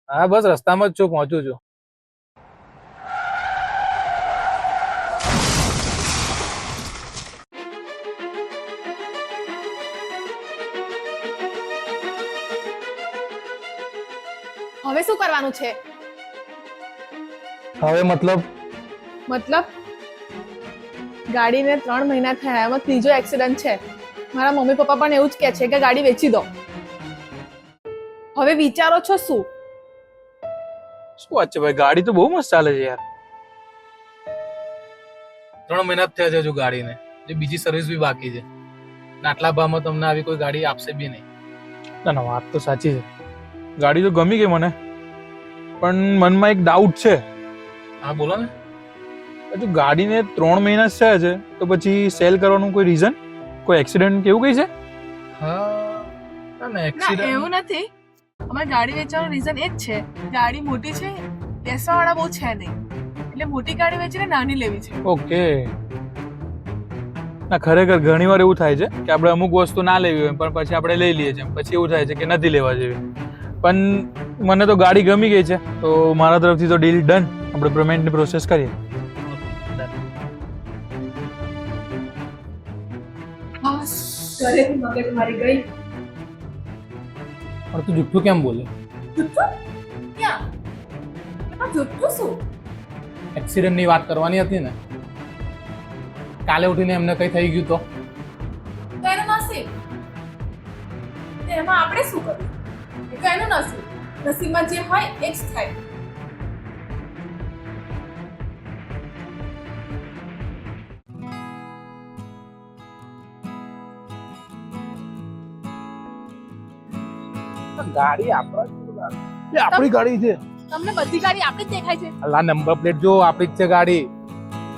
હા બસ રસ્તામાં જ છું, પહોંચું છું. હવે શું કરવાનું છે? હવે મતલબ મતલબ ગાડીને 3 મહિના થયા, એમાં ત્રીજો એક્સિડન્ટ છે. મારા મમ્મી પપ્પા પણ એવું જ કહે છે કે ગાડી વેચી દો. હવે વિચારો છો શું? શું વાત છે ભાઈ, ગાડી તો બહુ મસ્ત ચાલે છે યાર. 3 મહિના જ થયા છે હજુ ગાડીને, જે બીજી સર્વિસ બી બાકી છે. આટલા ભાવમાં તમને આવી કોઈ ગાડી આપશે બી નહીં. ના ના, વાત તો સાચી છે. ગાડી તો ગમી ગઈ મને, પણ મનમાં એક ડાઉટ છે. હા બોલો ને. હજુ ગાડીને 3 મહિના જ થયા છે, તો પછી સેલ કરવાનું કોઈ રીઝન, કોઈ એક્સિડન્ટ કે એવું કઈ છે? હા ના, ના એવું નથી. અમારી ગાડી વેચવાનું રીઝન એ જ છે, ગાડી મોટી છે, બેસવાવાળા બહુ છે નહીં, એટલે મોટી ગાડી વેચીને નાની લેવી છે. ઓકે. ના ખરેખર ઘણી વાર એવું થાય છે કે આપણે અમુક વસ્તુ ના લેવી હોય પણ પછી આપણે લઈ લઈએ છીએ, પછી એવું થાય છે કે નથી લેવા જેવી. પણ મને તો ગાડી ગમી ગઈ છે, તો મારા તરફથી તો ડીલ ડન. આપણે પેમેન્ટની પ્રોસેસ કરીએ. બસ ઘરેથી મગજ મારી ગઈ. પણ તું જુઠ્ઠું કેમ બોલે? જુઠ્ઠું? ક્યાં? આ જુઠ્ઠું શું? એક્સિડન્ટની વાત કરવાની હતી ને. કાલે ઉઠીને એમને કઈ થઈ ગયું તો એનું નસીબ. એમાં આપણે શું કર્યું? એ તો એનું નસીબ. નસીબમાં જે હોય એ જ થાય. ગાડી આપણી ગાડી છે. તમને બધી ગાડી આપણી જ દેખાય છે. અલા નંબર પ્લેટ જો આપણી જ છે ગાડી.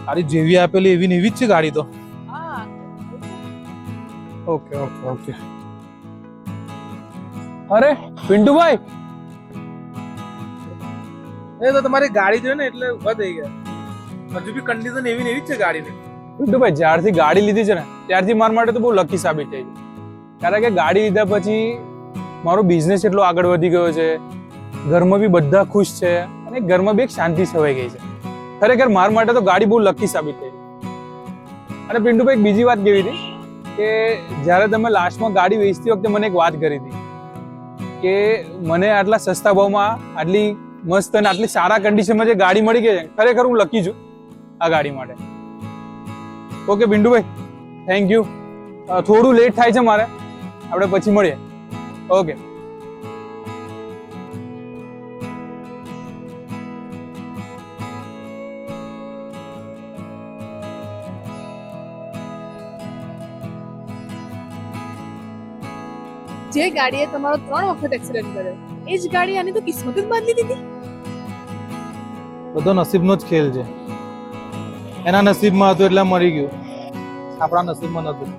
તારી જેવી આપેલી એવી ને એવી જ છે ગાડી તો. હા. Okay okay okay. અરે પિન્ટુભાઈ, એ તો તમારી ગાડી જોઈ ને એટલે ઉભા થઈ ગયા. હજુ બી કન્ડિશન એવી ને એવી જ છે ગાડીની. પિન્ટુભાઈ, જ્યારથી ગાડી લીધી છે ને ત્યારથી મારા માટે તો બહુ લકી સાબિત થઈ છે. કારણ કે ગાડી લીધા પછી મારો બિઝનેસ એટલો આગળ વધી ગયો છે, ઘરમાં બી બધા ખુશ છે અને ઘરમાં બી એક શાંતિ છવાઈ ગઈ છે. ખરેખર મારા માટે તો ગાડી બહુ લકી સાબિત થઈ. અને પિન્ટુભાઈ, એક બીજી વાત કેવી હતી કે જ્યારે તમે લાસ્ટમાં ગાડી વેચતી વખતે મને એક વાત કરી હતી કે મને આટલા સસ્તા ભાવમાં આટલી મસ્ત અને આટલી સારા કન્ડિશનમાં જે ગાડી મળી ગઈ છે, ખરેખર હું લકી છું આ ગાડી માટે. Okay Pintubhai, thank you. થોડું લેટ થાય છે મારે, આપણે પછી મળીએ. ઓકે. જે ગાડીએ તમારો 3 વખત એક્સિડન્ટ કર્યો, એ જ ગાડી આની તો કિસ્મત જ બદલી દીધી. બધો નસીબનો જ ખેલ છે. એના નસીબમાં હતું એટલે મરી ગયું, આપણા નસીબમાં નતું.